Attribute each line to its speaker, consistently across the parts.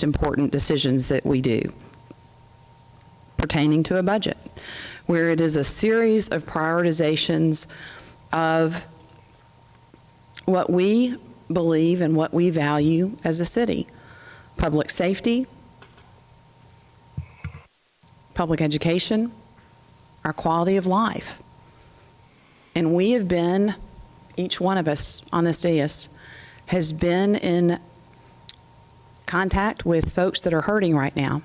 Speaker 1: important decisions that we do pertaining to a budget, where it is a series of prioritizations of what we believe and what we value as a city: public safety, public education, our quality of life. And we have been, each one of us on this dais, has been in contact with folks that are hurting right now.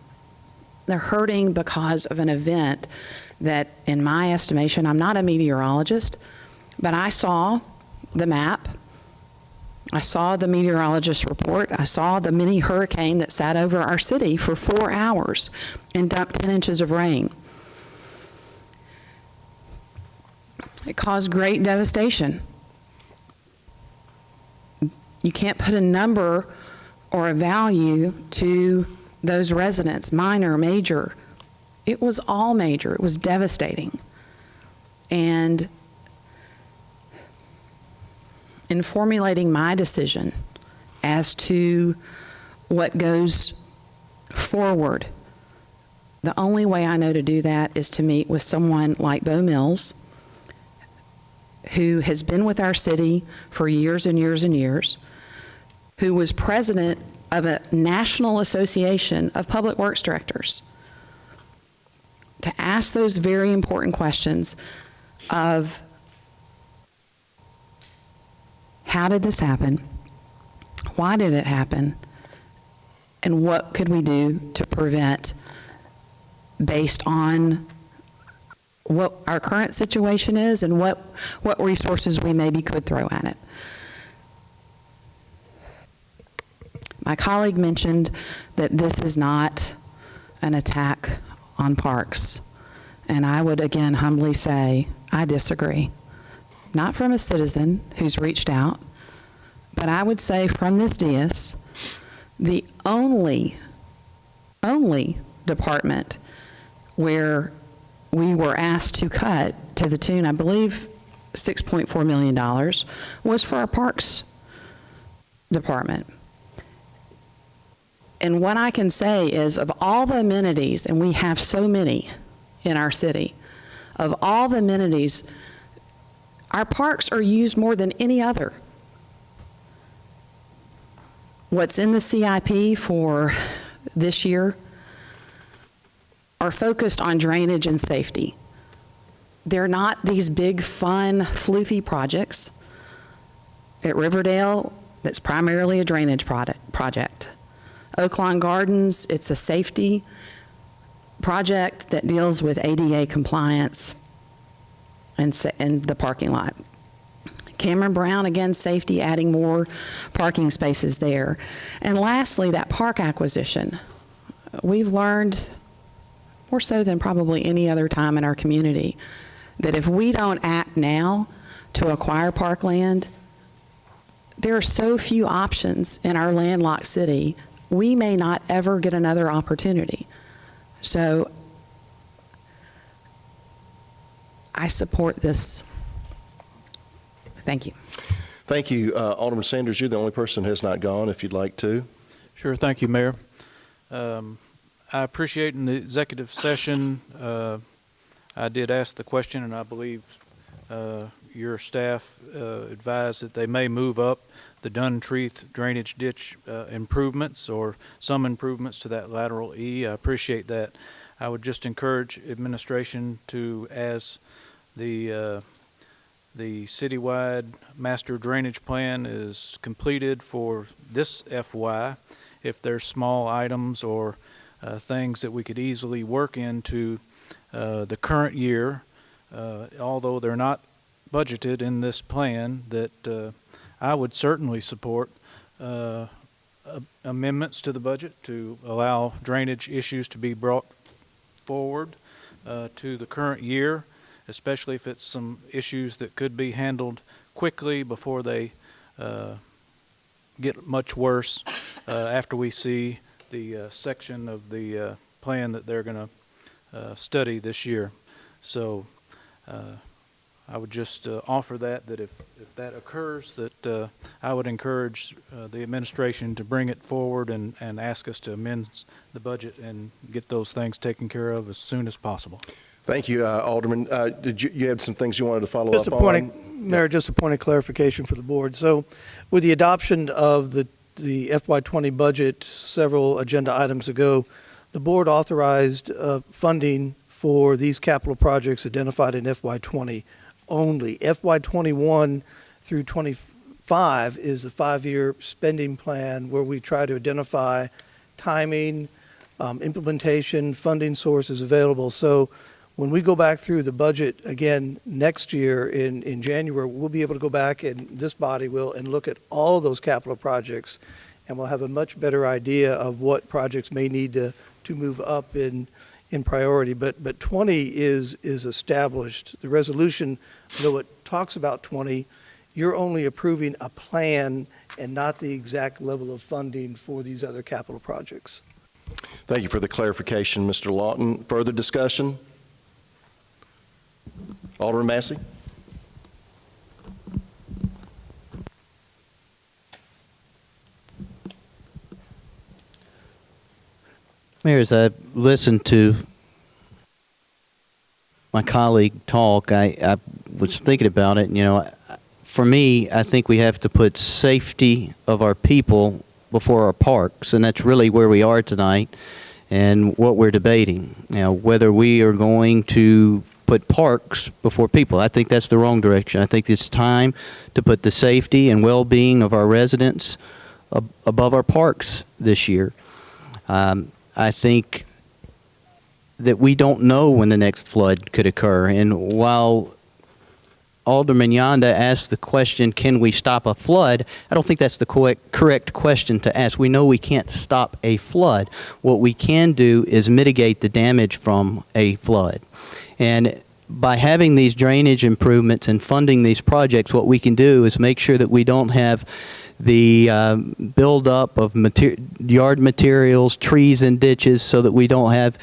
Speaker 1: They're hurting because of an event that, in my estimation, I'm not a meteorologist, but I saw the map. I saw the meteorologist report. I saw the mini hurricane that sat over our city for 4 hours and dumped 10 inches of rain. It caused great devastation. You can't put a number or a value to those residents, minor, major. It was all major. It was devastating. And in formulating my decision as to what goes forward, the only way I know to do that is to meet with someone like Bo Mills, who has been with our city for years and years and years, who was president of a national association of public works directors, to ask those very important questions of how did this happen, why did it happen, and what could we do to prevent, based on what our current situation is and what resources we maybe could throw at it. My colleague mentioned that this is not an attack on parks, and I would again humbly say I disagree. Not from a citizen who's reached out, but I would say from this dais, the only department where we were asked to cut to the tune, I believe, $6.4 million was for our parks department. And what I can say is, of all the amenities, and we have so many in our city, of all the amenities, our parks are used more than any other. What's in the CIP for this year are focused on drainage and safety. They're not these big, fun, floofy projects. At Riverdale, that's primarily a drainage project. Oaklawn Gardens, it's a safety project that deals with ADA compliance and the parking lot. Cameron Brown, again, safety, adding more parking spaces there. And lastly, that park acquisition. We've learned, more so than probably any other time in our community, that if we don't act now to acquire parkland, there are so few options in our landlocked city, we may not ever get another opportunity. So I support this. Thank you.
Speaker 2: Thank you. Alderman Sanders, you're the only person who has not gone, if you'd like to.
Speaker 3: Sure. Thank you, Mayor. I appreciate in the executive session, I did ask the question, and I believe your staff advised that they may move up the Duntreath drainage ditch improvements, or some improvements to that lateral E. I appreciate that. I would just encourage administration to, as the citywide master drainage plan is completed for this FY, if there's small items or things that we could easily work into the current year, although they're not budgeted in this plan, that I would certainly support amendments to the budget to allow drainage issues to be brought forward to the current year, especially if it's some issues that could be handled quickly before they get much worse after we see the section of the plan that they're going to study this year. So I would just offer that if that occurs, that I would encourage the administration to bring it forward and ask us to amend the budget and get those things taken care of as soon as possible.
Speaker 2: Thank you, Alderman. Did you have some things you wanted to follow
Speaker 4: Just
Speaker 2: up
Speaker 4: a
Speaker 2: on?
Speaker 4: point, Mayor, just a point of clarification for the board. So with the adoption of the FY20 budget several agenda items ago, the board authorized funding for these capital projects identified in FY20 only. FY21 through 25 is a 5-year spending plan where we try to identify timing, implementation, funding sources available. So when we go back through the budget again next year in January, we'll be able to go back, and this body will, and look at all of those capital projects, and we'll have a much better idea of what projects may need to move up in priority. But 20 is established. The resolution, though it talks about 20, you're only approving a plan and not the exact level of funding for these other capital projects.
Speaker 2: Thank you for the clarification, Mr. Lawton. Further discussion? Alderman Massey?
Speaker 5: Mayor, as I listened to my colleague talk, I was thinking about it. And, for me, I think we have to put safety of our people before our parks, and that's really where we are tonight and what we're debating. Whether we are going to put parks before people. I think that's the wrong direction. I think it's time to put the safety and well-being of our residents above our parks this year. I think that we don't know when the next flood could occur. And while Alderman Yonda asked the question, can we stop a flood? I don't think that's the correct question to ask. We know we can't stop a flood. What we can do is mitigate the damage from a flood. And by having these drainage improvements and funding these projects, what we can do is make sure that we don't have the buildup of yard materials, trees, and ditches, so that we don't have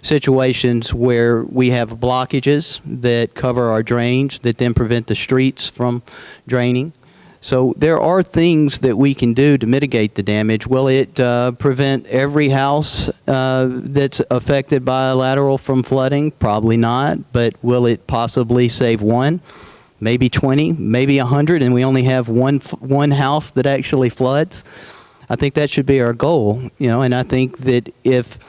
Speaker 5: situations where we have blockages that cover our drains that then prevent the streets from draining. So there are things that we can do to mitigate the damage. Will it prevent every house that's affected by a lateral from flooding? Probably not. But will it possibly save one? Maybe 20, maybe 100, and we only have one house that actually floods? I think that should be our goal, and I think that if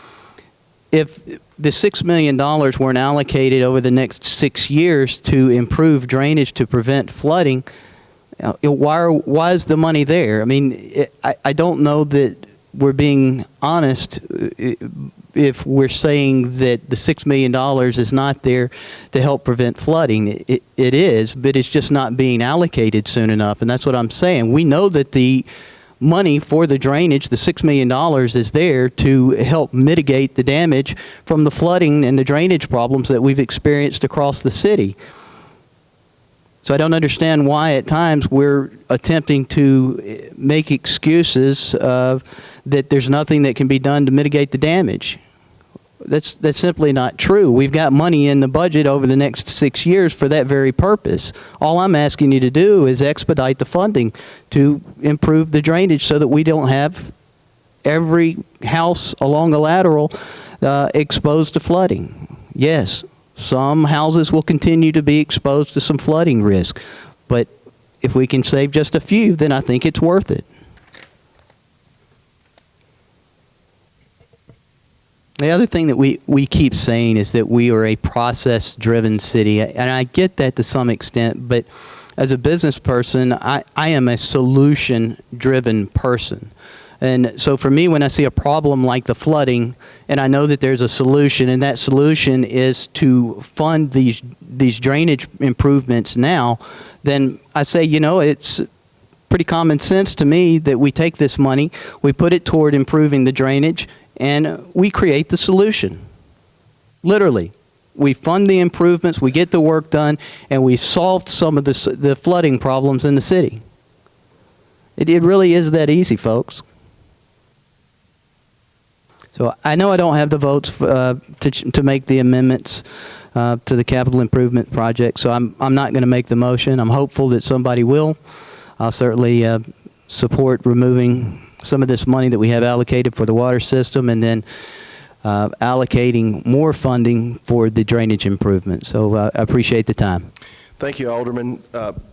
Speaker 5: the $6 million weren't allocated over the next 6 years to improve drainage to prevent flooding, why is the money there? I mean, I don't know that we're being honest if we're saying that the $6 million is not there to help prevent flooding. It is, but it's just not being allocated soon enough, and that's what I'm saying. We know that the money for the drainage, the $6 million, is there to help mitigate the damage from the flooding and the drainage problems that we've experienced across the city. So I don't understand why at times we're attempting to make excuses that there's nothing that can be done to mitigate the damage. That's simply not true. We've got money in the budget over the next 6 years for that very purpose. All I'm asking you to do is expedite the funding to improve the drainage so that we don't have every house along the lateral exposed to flooding. Yes, some houses will continue to be exposed to some flooding risk, but if we can save just a few, then I think it's worth it. The other thing that we keep saying is that we are a process-driven city, and I get that to some extent, but as a business person, I am a solution-driven person. And so for me, when I see a problem like the flooding, and I know that there's a solution, and that solution is to fund these drainage improvements now, then I say, it's pretty common sense to me that we take this money, we put it toward improving the drainage, and we create the solution. Literally. We fund the improvements, we get the work done, and we've solved some of the flooding problems in the city. It really is that easy, folks. So I know I don't have the votes to make the amendments to the capital improvement project. So I'm not going to make the motion. I'm hopeful that somebody will. I'll certainly support removing some of this money that we have allocated for the water system and then allocating more funding for the drainage improvement. So I appreciate the time.
Speaker 2: Thank you, Alderman.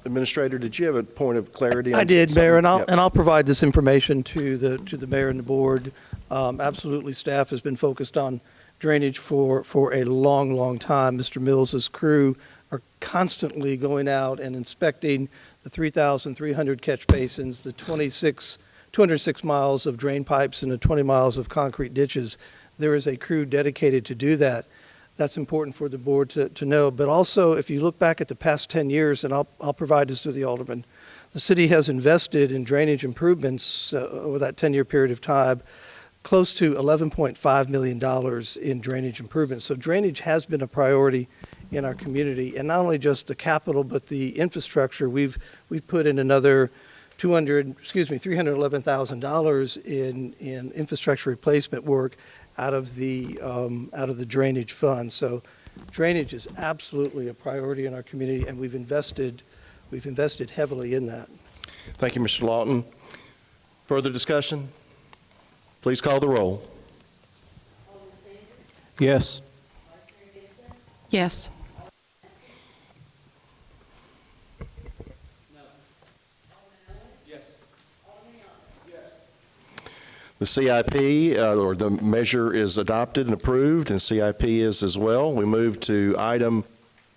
Speaker 2: Administrator, did you have a point of clarity?
Speaker 4: I did,
Speaker 2: something?
Speaker 4: Mayor, and
Speaker 2: Yep.
Speaker 4: I'll provide this information to the mayor and the board. Absolutely, staff has been focused on drainage for a long time. Mr. Mills's crew are constantly going out and inspecting the 3,300 catch basins, the 206 miles of drain pipes, and the 20 miles of concrete ditches. There is a crew dedicated to do that. That's important for the board to know. But also, if you look back at the past 10 years, and I'll provide this to the Alderman, the city has invested in drainage improvements over that 10-year period of time, close to $11.5 million in drainage improvements. So drainage has been a priority in our community, and not only just the capital, but the infrastructure. We've put in another $311,000 in infrastructure replacement work out of the drainage fund. So drainage is absolutely a priority in our community, and we've invested heavily in that.
Speaker 2: Thank you, Mr. Lawton. Further discussion? Please call the roll.
Speaker 3: Yes.
Speaker 1: Yes.
Speaker 2: The CIP, or the measure, is adopted and approved, and CIP is as well. We move to item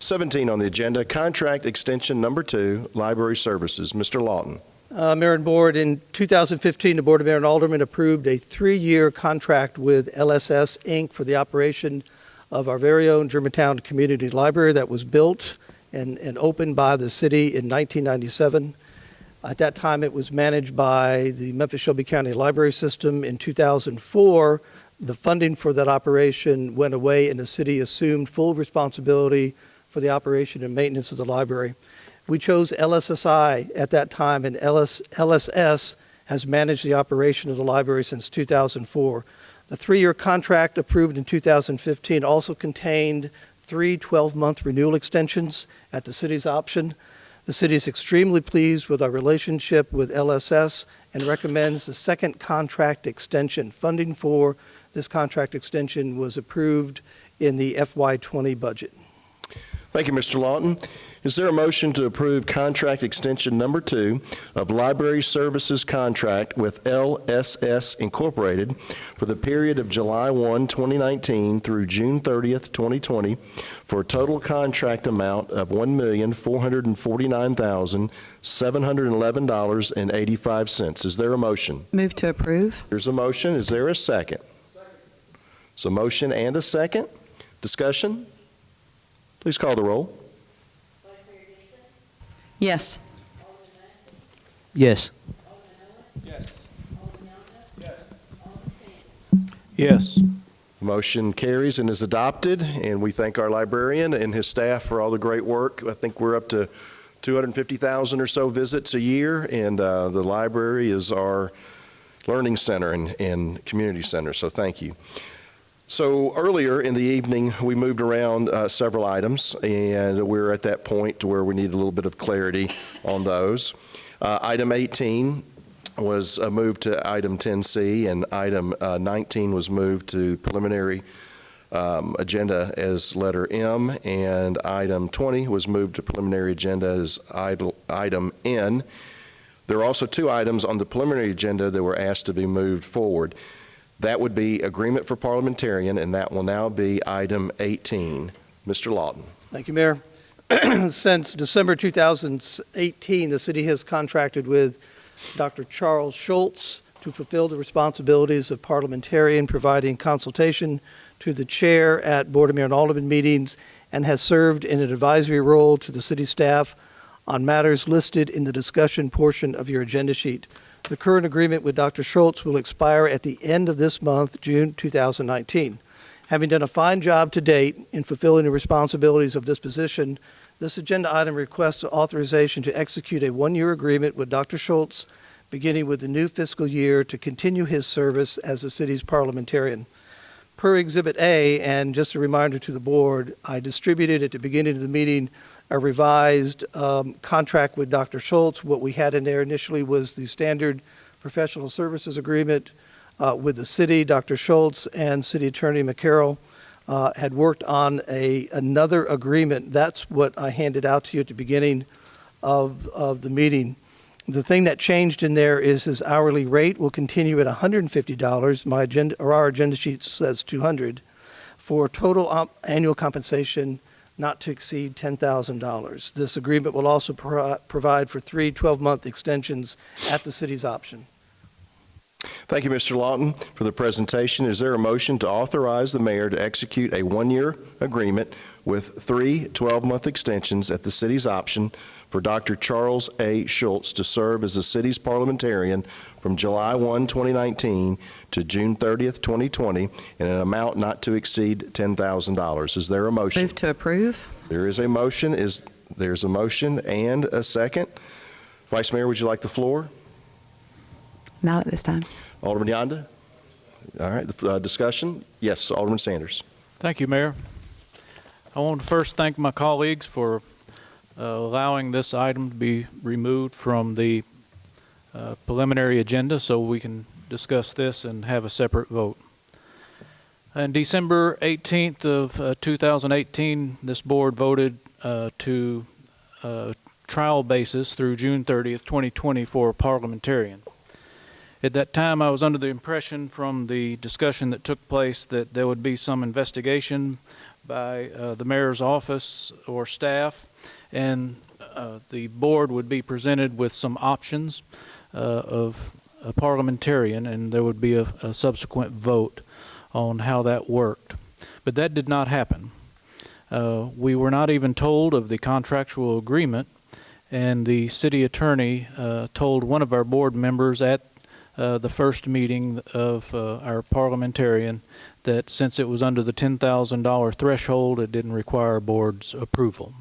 Speaker 2: 17 on the agenda, contract extension number 2, library services. Mr. Lawton.
Speaker 4: Mayor and Board, in 2015, the Board of Mayor and Aldermen approved a 3-year contract with LSS, Inc. for the operation of our very own Germantown Community Library that was built and opened by the city in 1997. At that time, it was managed by the Memphis-Shelby County Library System. In 2004, the funding for that operation went away, and the city assumed full responsibility for the operation and maintenance of the library. We chose LSSI at that time, and LSS has managed the operation of the library since 2004. The 3-year contract approved in 2015 also contained 3 12-month renewal extensions at the city's option. The city is extremely pleased with our relationship with LSS and recommends the second contract extension. Funding for this contract extension was approved in the FY20 budget.
Speaker 2: Thank you, Mr. Lawton. Is there a motion to approve contract extension number 2 of library services contract with LSS Incorporated for the period of July 1, 2019 through June 30th, 2020 for a total contract amount of $1,449,711.85? Is there a motion?
Speaker 1: Move to approve.
Speaker 2: There's a motion. Is there a second? So motion and a second. Discussion? Please call the roll.
Speaker 1: Yes.
Speaker 5: Yes.
Speaker 3: Yes.
Speaker 2: Motion carries and is adopted, and we thank our librarian and his staff for all the great work. I think we're up to 250,000 or so visits a year, and the library is our learning center and community center, so thank you. So earlier in the evening, we moved around several items, and we're at that point to where we need a little bit of clarity on those. Item 18 was moved to item 10C, and item 19 was moved to preliminary agenda as letter M, and item 20 was moved to preliminary agenda as item N. There are also 2 items on the preliminary agenda that were asked to be moved forward. That would be agreement for parliamentarian, and that will now be item 18. Mr. Lawton.
Speaker 4: Thank you, Mayor. Since December 2018, the city has contracted with Dr. Charles Schultz to fulfill the responsibilities of parliamentarian, providing consultation to the chair at Board of Mayor and Alderman meetings, and has served in an advisory role to the city staff on matters listed in the discussion portion of your agenda sheet. The current agreement with Dr. Schultz will expire at the end of this month, June 2019. Having done a fine job to date in fulfilling the responsibilities of this position, this agenda item requests authorization to execute a 1-year agreement with Dr. Schultz, beginning with the new fiscal year, to continue his service as the city's parliamentarian. Per Exhibit A, and just a reminder to the board, I distributed at the beginning of the meeting a revised contract with Dr. Schultz. What we had in there initially was the standard professional services agreement with the city. Dr. Schultz and City Attorney McCarroll had worked on another agreement. That's what I handed out to you at the beginning of the meeting. The thing that changed in there is his hourly rate will continue at $150. My agenda, or our agenda sheet says $200, for total annual compensation not to exceed $10,000. This agreement will also provide for 3 12-month extensions at the city's option.
Speaker 2: Thank you, Mr. Lawton, for the presentation. Is there a motion to authorize the mayor to execute a one-year agreement with 3 12-month extensions at the city's option for Dr. Charles A. Schultz to serve as the city's parliamentarian from July 1, 2019 to June 30th, 2020 in an amount not to exceed $10,000? Is there a motion?
Speaker 1: Move to approve.
Speaker 2: There is a motion. There's a motion and a second. Vice Mayor, would you like the floor?
Speaker 1: Not at this time.
Speaker 2: Alderman Yonda? All right, discussion? Yes, Alderman Sanders.
Speaker 3: Thank you, Mayor. I want to first thank my colleagues for allowing this item to be removed from the preliminary agenda so we can discuss this and have a separate vote. On December 18th of 2018, this board voted to trial basis through June 30th, 2020 for a parliamentarian. At that time, I was under the impression from the discussion that took place that there would be some investigation by the mayor's office or staff, and the board would be presented with some options of a parliamentarian, and there would be a subsequent vote on how that worked. But that did not happen. We were not even told of the contractual agreement, and the city attorney told one of our board members at the first meeting of our parliamentarian that since it was under the $10,000 threshold, it didn't require board's approval.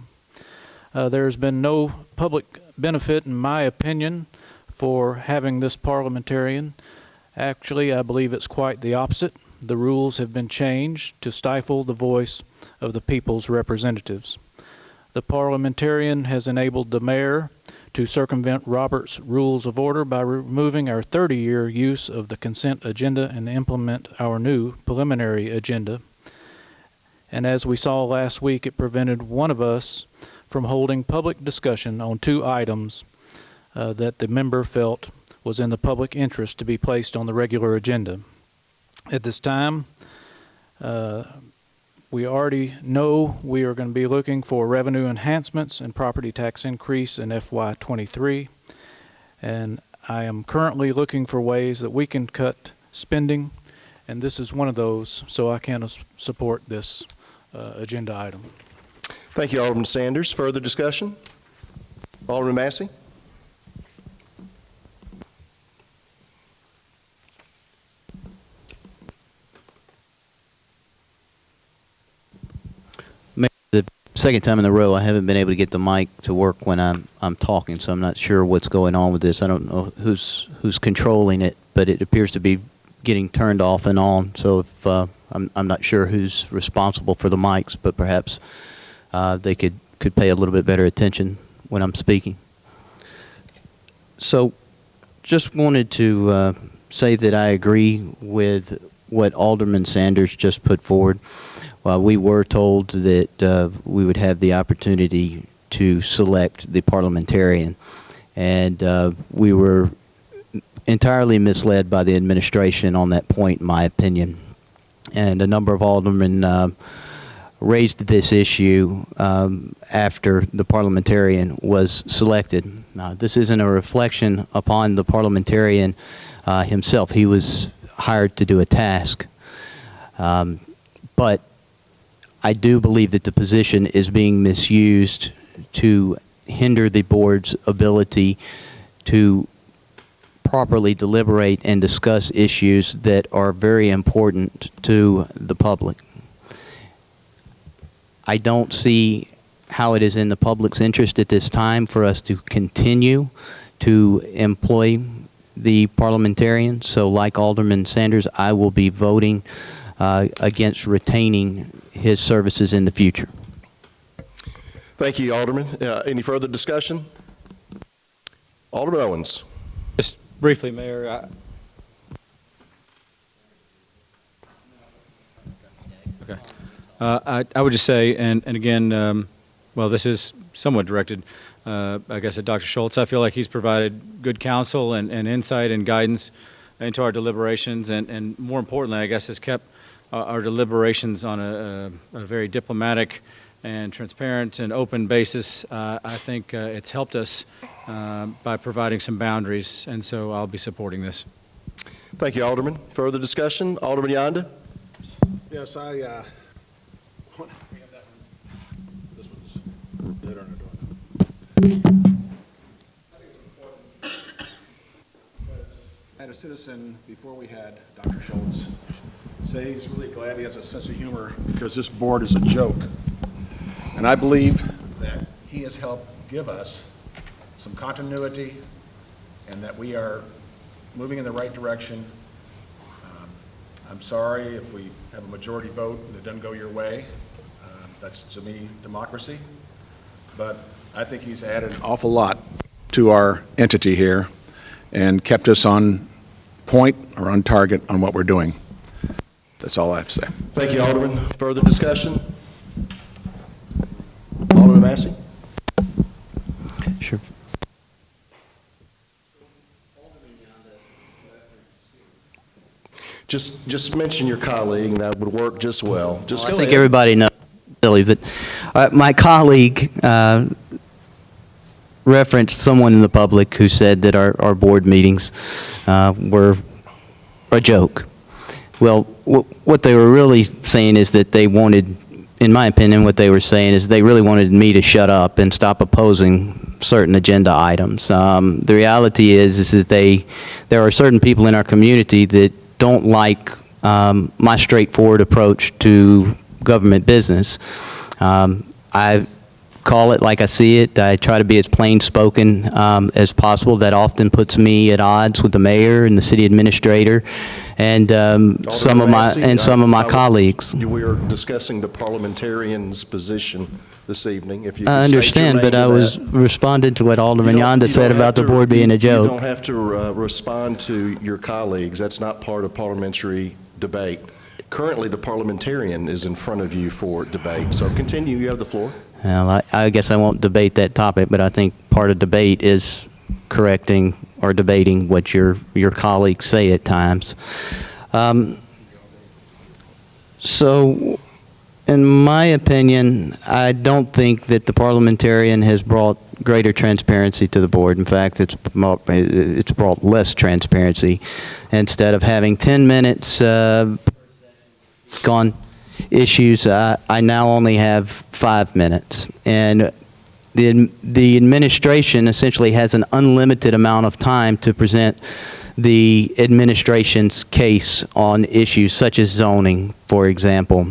Speaker 3: There's been no public benefit, in my opinion, for having this parliamentarian. Actually, I believe it's quite the opposite. The rules have been changed to stifle the voice of the people's representatives. The parliamentarian has enabled the mayor to circumvent Robert's Rules of Order by removing our 30-year use of the consent agenda and implement our new preliminary agenda. And as we saw last week, it prevented one of us from holding public discussion on 2 items that the member felt was in the public interest to be placed on the regular agenda. At this time, we already know we are going to be looking for revenue enhancements and property tax increase in FY23. And I am currently looking for ways that we can cut spending, and this is one of those, so I can support this agenda item.
Speaker 2: Thank you, Alderman Sanders. Further discussion? Alderman Massey?
Speaker 5: The second time in a row, I haven't been able to get the mic to work when I'm talking, so I'm not sure what's going on with this. I don't know who's controlling it, but it appears to be getting turned off and on. So if I'm not sure who's responsible for the mics, but perhaps they could pay a little bit better attention when I'm speaking. So just wanted to say that I agree with what Alderman Sanders just put forward. We were told that we would have the opportunity to select the parliamentarian, and we were entirely misled by the administration on that point, in my opinion. And a number of aldermen raised this issue after the parliamentarian was selected. This isn't a reflection upon the parliamentarian himself. He was hired to do a task. But I do believe that the position is being misused to hinder the board's ability to properly deliberate and discuss issues that are very important to the public. I don't see how it is in the public's interest at this time for us to continue to employ the parliamentarian. So like Alderman Sanders, I will be voting against retaining his services in the future.
Speaker 2: Thank you, Alderman. Any further discussion? Alderman Owens.
Speaker 6: Just briefly, Mayor. Okay. I would just say, and again, well, this is somewhat directed, I guess, at Dr. Schultz. I feel like he's provided good counsel and insight and guidance into our deliberations, and more importantly, I guess, has kept our deliberations on a very diplomatic and transparent and open basis. I think it's helped us by providing some boundaries, and so I'll be supporting this.
Speaker 2: Thank you, Alderman. Further discussion? Alderman Yonda?
Speaker 7: Yes, we have that one. This one's later on the door. I had a citizen before we had Dr. Schultz say he's really glad he has a sense of humor because this board is a joke. And I believe that he has helped give us some continuity and that we are moving in the right direction. I'm sorry if we have a majority vote and it doesn't go your way. That's, to me, democracy. But I think he's added an awful lot to our entity here and kept us on point or on target on what we're doing. That's all I have to say.
Speaker 2: Thank you, Alderman. Further discussion? Alderman Massey?
Speaker 5: Sure.
Speaker 2: Just mention your colleague, and that would work just well. Just
Speaker 5: I
Speaker 2: go
Speaker 5: think
Speaker 2: ahead.
Speaker 5: everybody knows, Billy, but my colleague referenced someone in the public who said that our board meetings were a joke. Well, what they were really saying is that they wanted, in my opinion, what they were saying is they really wanted me to shut up and stop opposing certain agenda items. The reality is that there are certain people in our community that don't like my straightforward approach to government business. I call it like I see it. I try to be as plain spoken as possible. That often puts me at odds with the mayor and the city administrator and some of my colleagues.
Speaker 2: We are discussing the parliamentarian's position this evening. If you could
Speaker 5: I
Speaker 2: state your
Speaker 5: understand,
Speaker 2: name
Speaker 5: but I
Speaker 2: to
Speaker 5: was
Speaker 2: that.
Speaker 5: responding to what Alderman
Speaker 2: You don't-
Speaker 5: Yonda
Speaker 2: you
Speaker 5: said
Speaker 2: don't
Speaker 5: about
Speaker 2: have
Speaker 5: the
Speaker 2: to-
Speaker 5: board being a
Speaker 2: You
Speaker 5: joke.
Speaker 2: don't have to respond to your colleagues. That's not part of parliamentary debate. Currently, the parliamentarian is in front of you for debate. So continue. You have the floor.
Speaker 5: Well, I guess I won't debate that topic, but I think part of debate is correcting or debating what your colleagues say at times. So, in my opinion, I don't think that the parliamentarian has brought greater transparency to the board. In fact, it's brought less transparency. Instead of having 10 minutes on issues, I now only have 5 minutes. And the administration essentially has an unlimited amount of time to present the administration's case on issues such as zoning, for example.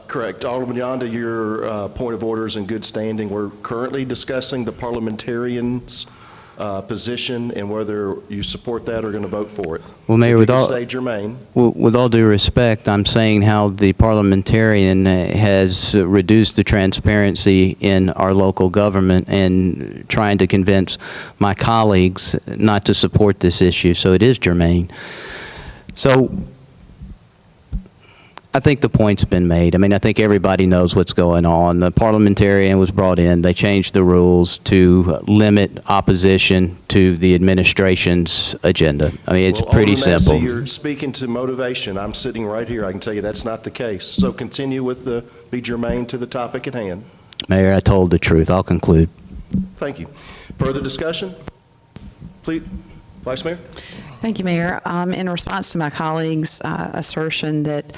Speaker 2: Correct. Alderman Yonda, your point of order is in good standing. We're currently discussing the parliamentarian's position and whether you support that or going to vote for it.
Speaker 5: Well, Mayor,
Speaker 2: If you
Speaker 5: with
Speaker 2: could
Speaker 5: all-
Speaker 2: stay germane.
Speaker 5: With all due respect, I'm saying how the parliamentarian has reduced the transparency in our local government and trying to convince my colleagues not to support this issue, so it is germane. So I think the point's been made. I mean, I think everybody knows what's going on. The parliamentarian was brought in. They changed the rules to limit opposition to the administration's agenda. I mean, it's
Speaker 2: Well,
Speaker 5: pretty
Speaker 2: Alderman Massey,
Speaker 5: simple.
Speaker 2: you're speaking to motivation. I'm sitting right here. I can tell you that's not the case. So continue with be germane to the topic at hand.
Speaker 5: Mayor, I told the truth. I'll conclude.
Speaker 2: Thank you. Further discussion? Please, Vice Mayor?
Speaker 1: Thank you, Mayor. In response to my colleague's assertion that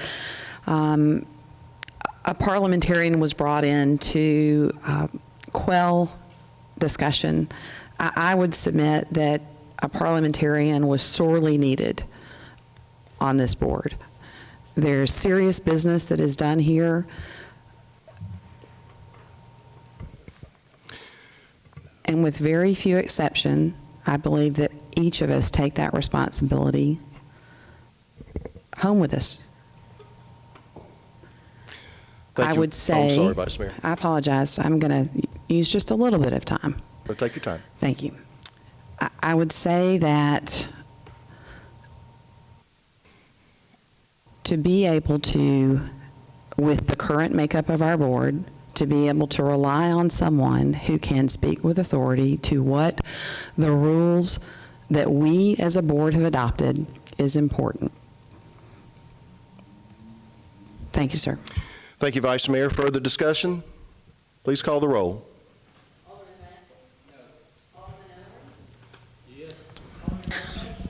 Speaker 1: a parliamentarian was brought in to quell discussion, I would submit that a parliamentarian was sorely needed on this board. There's serious business that is done here. And with very few exceptions, I believe that each of us take that responsibility home with us.
Speaker 2: Thank
Speaker 1: I
Speaker 2: you.
Speaker 1: would
Speaker 2: Oh,
Speaker 1: say.
Speaker 2: I'm sorry, Vice Mayor.
Speaker 1: I apologize. I'm going to use just a little bit of time.
Speaker 2: Take your time.
Speaker 1: Thank you. I would say that to be able to, with the current makeup of our board, to be able to rely on someone who can speak with authority to what the rules that we as a board have adopted is important. Thank you, sir.
Speaker 2: Thank you, Vice Mayor. Further discussion? Please call the roll.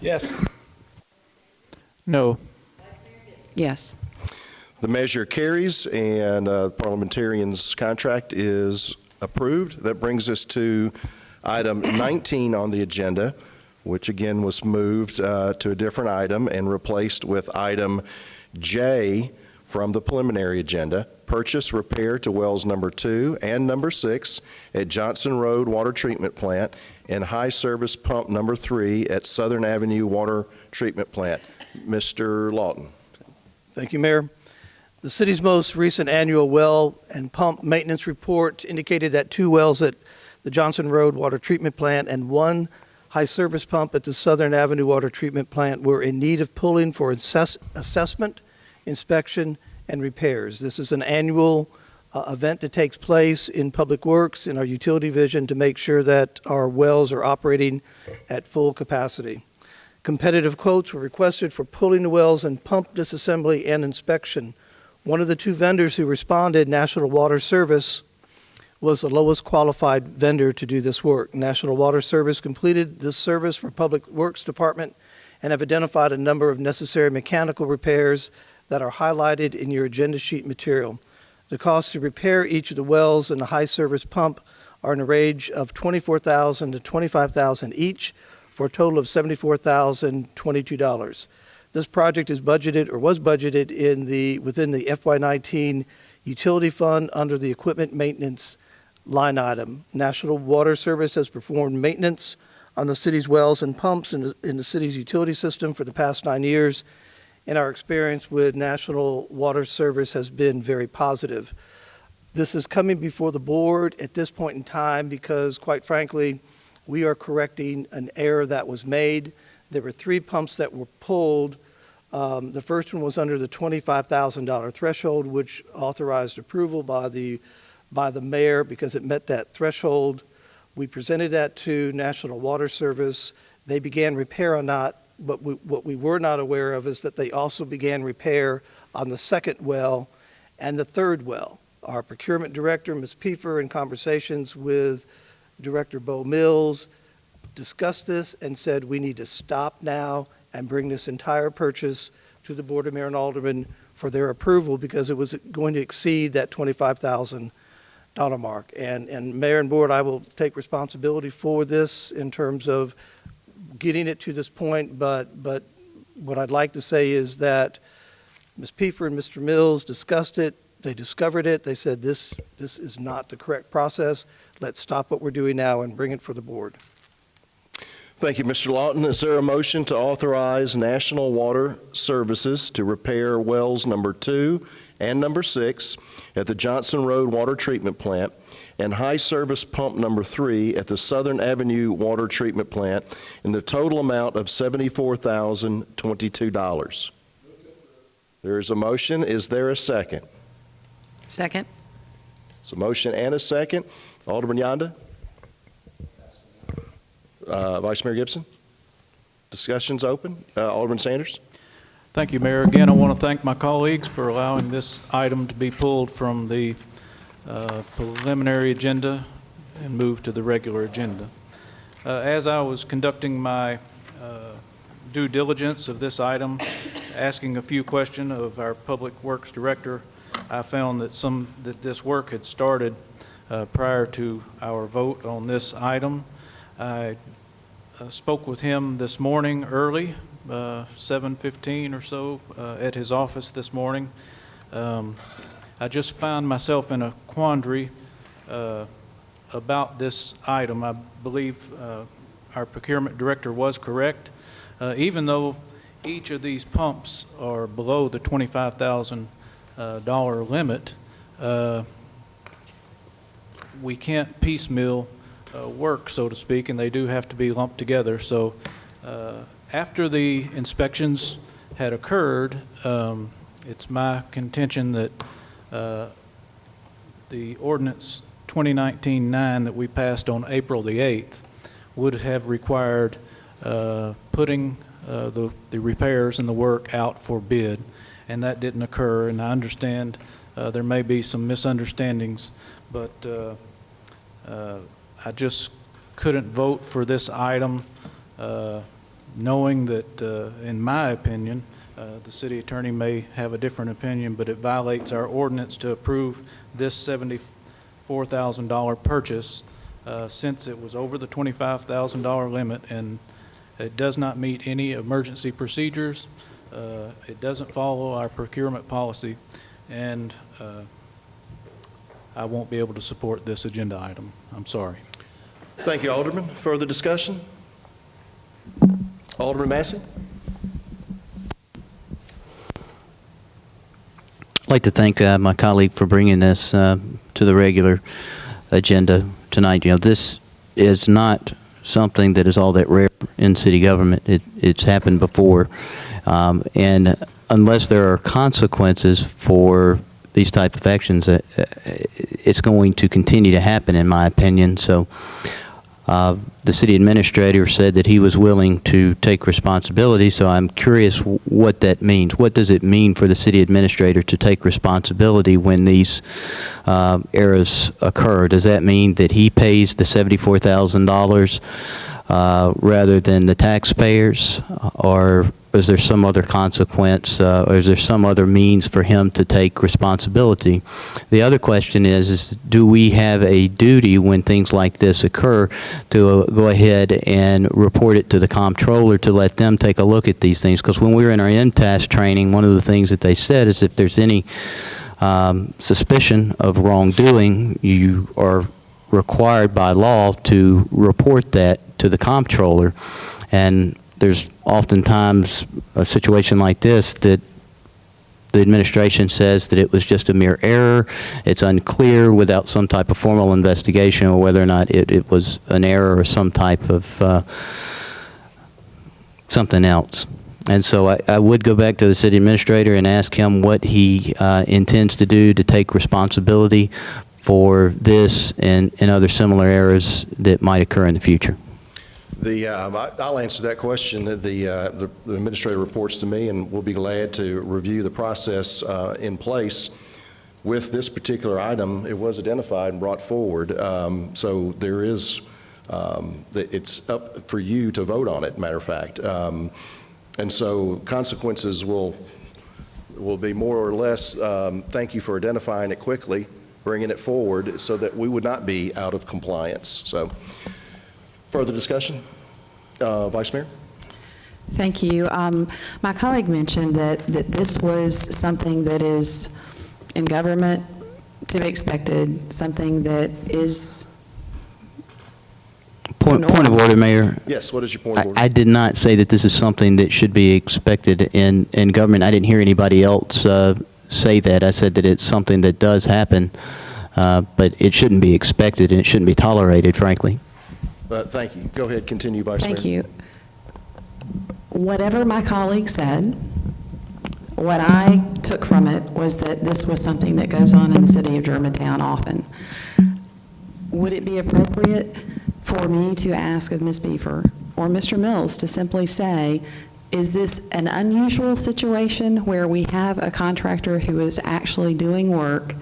Speaker 7: Yes.
Speaker 3: No.
Speaker 1: Yes.
Speaker 2: The measure carries, and the parliamentarian's contract is approved. That brings us to item 19 on the agenda, which again was moved to a different item and replaced with item J from the preliminary agenda, purchase repair to wells number 2 and number 6 at Johnson Road Water Treatment Plant and high service pump number 3 at Southern Avenue Water Treatment Plant. Mr. Lawton.
Speaker 4: Thank you, Mayor. The city's most recent annual well and pump maintenance report indicated that 2 wells at the Johnson Road Water Treatment Plant and 1 high-service pump at the Southern Avenue Water Treatment Plant were in need of pulling for assessment, inspection, and repairs. This is an annual event that takes place in Public Works, in our utility division, to make sure that our wells are operating at full capacity. Competitive quotes were requested for pulling the wells and pump disassembly and inspection. One of the 2 vendors who responded, National Water Service, was the lowest qualified vendor to do this work. National Water Service completed this service for Public Works Department and have identified a number of necessary mechanical repairs that are highlighted in your agenda sheet material. The cost to repair each of the wells and the high service pump are in a range of $24,000 to $25,000 each, for a total of $74,022. This project is budgeted, or was budgeted, within the FY19 utility fund under the equipment maintenance line item. National Water Service has performed maintenance on the city's wells and pumps in the city's utility system for the past 9 years, and our experience with National Water Service has been very positive. This is coming before the board at this point in time because, quite frankly, we are correcting an error that was made. There were 3 pumps that were pulled. The first one was under the $25,000 threshold, which authorized approval by the mayor because it met that threshold. We presented that to National Water Service. They began repair on that, but what we were not aware of is that they also began repair on the second well and the third well. Our procurement director, Ms. Piefer, in conversations with Director Bo Mills, discussed this and said we need to stop now and bring this entire purchase to the Board of Mayor and Aldermen for their approval because it was going to exceed that $25,000 mark. And Mayor and Board, I will take responsibility for this in terms of getting it to this point, but what I'd like to say is that Ms. Piefer and Mr. Mills discussed it. They discovered it. They said this is not the correct process. Let's stop what we're doing now and bring it for the board.
Speaker 2: Thank you, Mr. Lawton. Is there a motion to authorize National Water Services to repair wells number 2 and number 6 at the Johnson Road Water Treatment Plant and high service pump number 3 at the Southern Avenue Water Treatment Plant in the total amount of $74,022? There is a motion. Is there a second?
Speaker 1: Second.
Speaker 2: So motion and a second. Alderman Yonda? Vice Mayor Gibson? Discussion's open. Alderman Sanders?
Speaker 3: Thank you, Mayor. Again, I want to thank my colleagues for allowing this item to be pulled from the preliminary agenda and moved to the regular agenda. As I was conducting my due diligence of this item, asking a few questions of our Public Works Director, I found that this work had started prior to our vote on this item. I spoke with him this morning early, 7:15 or so, at his office this morning. I just found myself in a quandary about this item. I believe our procurement director was correct. Even though each of these pumps are below the $25,000 limit, we can't piecemeal work, so to speak, and they do have to be lumped together. So after the inspections had occurred, it's my contention that the ordinance 2019-9 that we passed on April the 8th would have required putting the repairs and the work out for bid, and that didn't occur. And I understand there may be some misunderstandings, but I just couldn't vote for this item knowing that, in my opinion, the city attorney may have a different opinion, but it violates our ordinance to approve this $74,000 purchase since it was over the $25,000 limit, and it does not meet any emergency procedures. It doesn't follow our procurement policy, and I won't be able to support this agenda item. I'm sorry.
Speaker 2: Thank you, Alderman. Further discussion? Alderman Massey?
Speaker 5: I'd like to thank my colleague for bringing this to the regular agenda tonight. You know, this is not something that is all that rare in city government. It's happened before, and unless there are consequences for these type of actions, it's going to continue to happen, in my opinion. So the city administrator said that he was willing to take responsibility, so I'm curious what that means. What does it mean for the city administrator to take responsibility when these errors occur? Does that mean that he pays the $74,000 rather than the taxpayers, or is there some other consequence, or is there some other means for him to take responsibility? The other question is do we have a duty when things like this occur to go ahead and report it to the comptroller to let them take a look at these things? Because when we were in our in-task training, one of the things that they said is if there's any suspicion of wrongdoing, you are required by law to report that to the comptroller. And there's oftentimes a situation like this that the administration says that it was just a mere error. It's unclear without some type of formal investigation or whether or not it was an error or some type of something else. And so I would go back to the city administrator and ask him what he intends to do to take responsibility for this and other similar errors that might occur in the future.
Speaker 2: I'll answer that question. The administrator reports to me, and we'll be glad to review the process in place. With this particular item, it was identified and brought forward, so there is, it's up for you to vote on it, matter of fact. And so consequences will be more or less, thank you for identifying it quickly, bringing it forward so that we would not be out of compliance. So. Further discussion? Vice Mayor?
Speaker 1: Thank you. My colleague mentioned that this was something that is in government to be expected, something that is...
Speaker 5: Point of order, Mayor.
Speaker 2: Yes, what is your point of order?
Speaker 5: I did not say that this is something that should be expected in government. I didn't hear anybody else say that. I said that it's something that does happen, but it shouldn't be expected and it shouldn't be tolerated, frankly.
Speaker 2: Thank you. Go ahead, continue, Vice Mayor.
Speaker 1: Thank you. Whatever my colleague said, what I took from it was that this was something that goes on in the city of Germantown often. Would it be appropriate for me to ask of Ms. Beaver or Mr. Mills to simply say, is this an unusual situation where we have a contractor who is actually doing work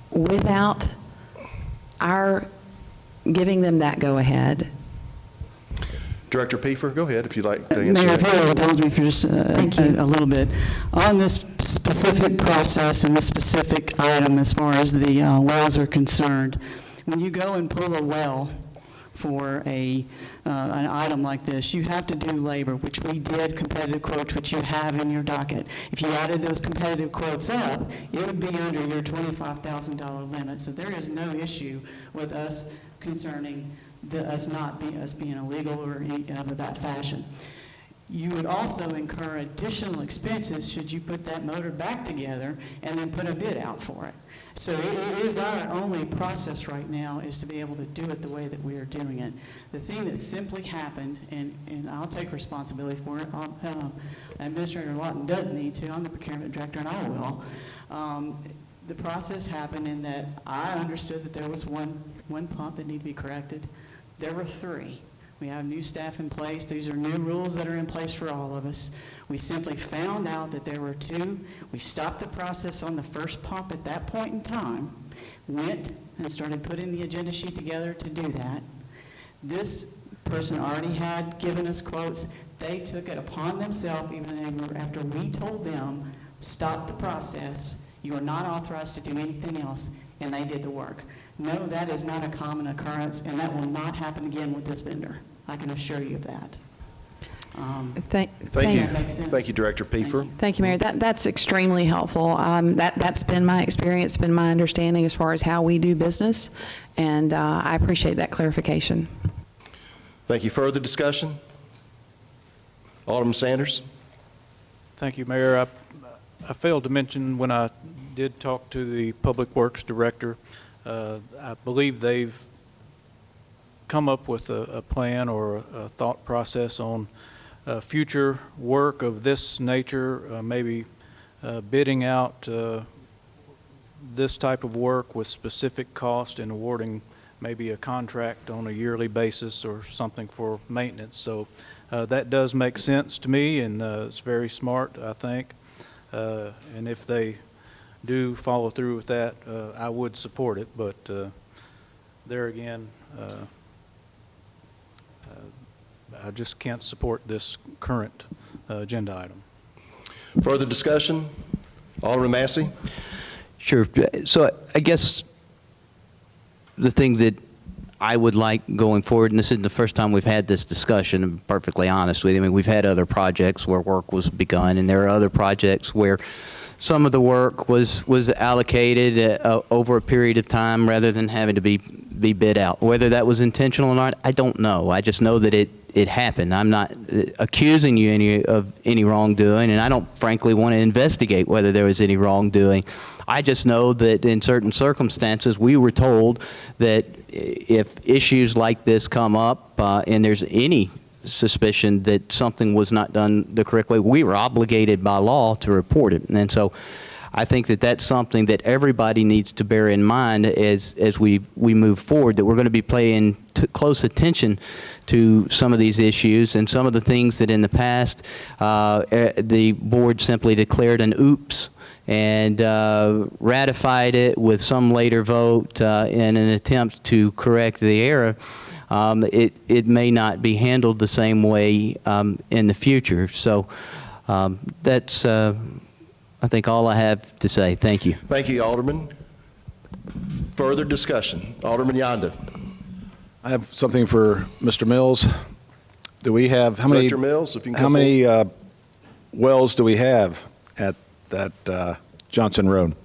Speaker 1: without our giving them that go-ahead?
Speaker 2: Director Piefer, go ahead if you'd like to answer
Speaker 8: Mayor, if
Speaker 2: that.
Speaker 8: you'll indulge me for just a little bit. On this specific process and this specific item as far as the wells are concerned, when you go and pull a well for an item like this, you have to do labor, which we did, competitive quotes, which you have in your docket. If you added those competitive quotes up, it would be under your $25,000 limit. So there is no issue with us concerning us being illegal or any of that fashion. You would also incur additional expenses should you put that motor back together and then put a bid out for it. So it is our only process right now is to be able to do it the way that we are doing it. The thing that simply happened, and I'll take responsibility for it, Administrator Lawton doesn't need to, I'm the procurement director and I will. The process happened in that I understood that there was one pump that needed to be corrected. There were 3. We have new staff in place. These are new rules that are in place for all of us. We simply found out that there were 2. We stopped the process on the first pump at that point in time, went and started putting the agenda sheet together to do that. This person already had given us quotes. They took it upon themselves, even after we told them, stop the process. You are not authorized to do anything else, and they did the work. No, that is not a common occurrence, and that will not happen again with this vendor. I can assure you of that.
Speaker 2: Thank you. Thank you, Director Piefer.
Speaker 1: Thank you, Mayor. That's extremely helpful. That's been my experience, been my understanding as far as how we do business, and I appreciate that clarification.
Speaker 2: Thank you. Further discussion? Alderman Sanders?
Speaker 3: Thank you, Mayor. I failed to mention when I did talk to the Public Works Director, I believe they've come up with a plan or a thought process on future work of this nature, maybe bidding out this type of work with specific cost and awarding maybe a contract on a yearly basis or something for maintenance. So that does make sense to me, and it's very smart, I think. And if they do follow through with that, I would support it, but there again, I just can't support this current agenda item.
Speaker 2: Further discussion? Alderman Massey?
Speaker 5: Sure. So I guess the thing that I would like going forward, and this isn't the first time we've had this discussion, I'm perfectly honest with you. I mean, we've had other projects where work was begun, and there are other projects where some of the work was allocated over a period of time rather than having to be bid out. Whether that was intentional or not, I don't know. I just know that it happened. I'm not accusing you of any wrongdoing, and I don't frankly want to investigate whether there was any wrongdoing. I just know that in certain circumstances we were told that if issues like this come up and there's any suspicion that something was not done the correct way, we were obligated by law to report it. And so I think that that's something that everybody needs to bear in mind as we move forward, that we're going to be paying close attention to some of these issues and some of the things that in the past the board simply declared an oops and ratified it with some later vote in an attempt to correct the error. It may not be handled the same way in the future. So that's, I think, all I have to say. Thank you.
Speaker 2: Thank you, Alderman. Further discussion? Alderman Yonda.
Speaker 7: I have something for Mr. Mills. Do we have, how many,
Speaker 2: Director Mills, if you can
Speaker 7: how
Speaker 2: come
Speaker 7: many wells do we have at that Johnson Road?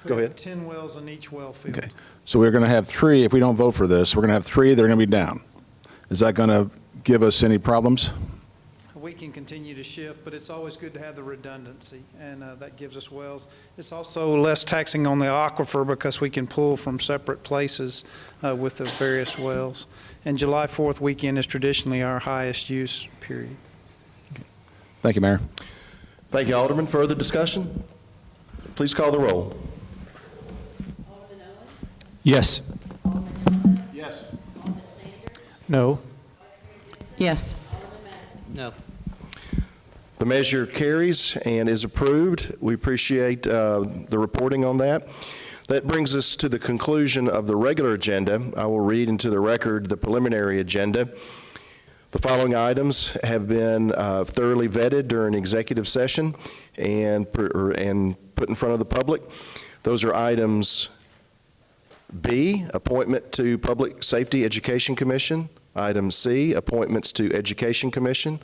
Speaker 2: Go ahead.
Speaker 9: 10 wells in each well field.
Speaker 7: Okay. So we're going to have 3, if we don't vote for this, we're going to have 3 that are going to be down. Is that going to give us any problems?
Speaker 9: We can continue to shift, but it's always good to have the redundancy, and that gives us wells. It's also less taxing on the aquifer because we can pull from separate places with the various wells. And July 4th weekend is traditionally our highest use period.
Speaker 7: Thank you, Mayor.
Speaker 2: Thank you, Alderman. Further discussion? Please call the roll.
Speaker 6: Yes.
Speaker 7: Yes.
Speaker 3: No.
Speaker 1: Yes.
Speaker 5: No.
Speaker 2: The measure carries and is approved. We appreciate the reporting on that. That brings us to the conclusion of the regular agenda. I will read into the record the preliminary agenda. The following items have been thoroughly vetted during executive session and put in front of the public. Those are items B, appointment to Public Safety Education Commission. Item C, appointments to Education Commission.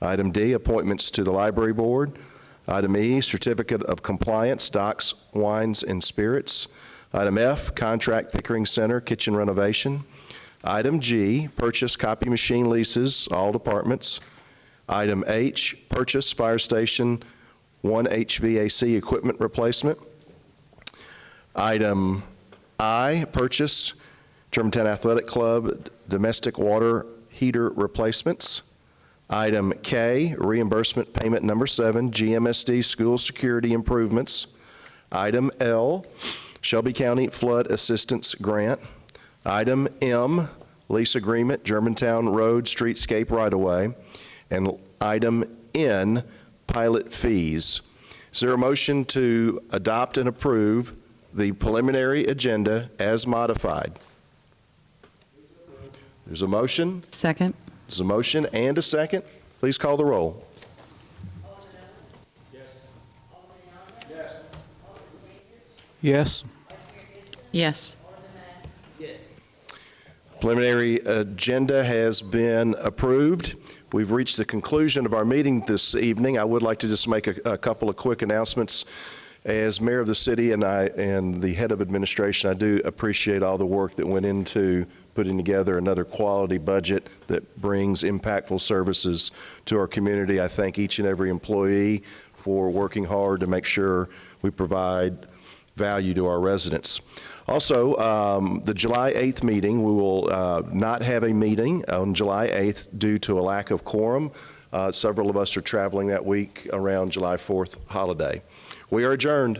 Speaker 2: Item D, appointments to the Library Board. Item E, Certificate of Compliance, Docks, Wines, and Spirits. Item F, Contract Pickering Center, Kitchen Renovation. Item G, purchase copy machine leases, all departments. Item H, purchase fire station 1 HVAC equipment replacement. Item I, purchase Germantown Athletic Club domestic water heater replacements. Item K, reimbursement payment number 7, GMSD school security improvements. Item L, Shelby County Flood Assistance Grant. Item M, lease agreement, Germantown Road Streetscape right-of-way. And item N, pilot fees. Is there a motion to adopt and approve the preliminary agenda as modified? There's a motion.
Speaker 1: Second?
Speaker 2: There's a motion and a second. Please call the roll.
Speaker 3: Yes.
Speaker 1: Yes.
Speaker 2: Preliminary agenda has been approved. We've reached the conclusion of our meeting this evening. I would like to just make a couple of quick announcements. As mayor of the city and the head of administration, I do appreciate all the work that went into putting together another quality budget that brings impactful services to our community. I thank each and every employee for working hard to make sure we provide value to our residents. Also, the July 8th meeting, we will not have a meeting on July 8th due to a lack of quorum. Several of us are traveling that week around July 4th holiday. We are adjourned.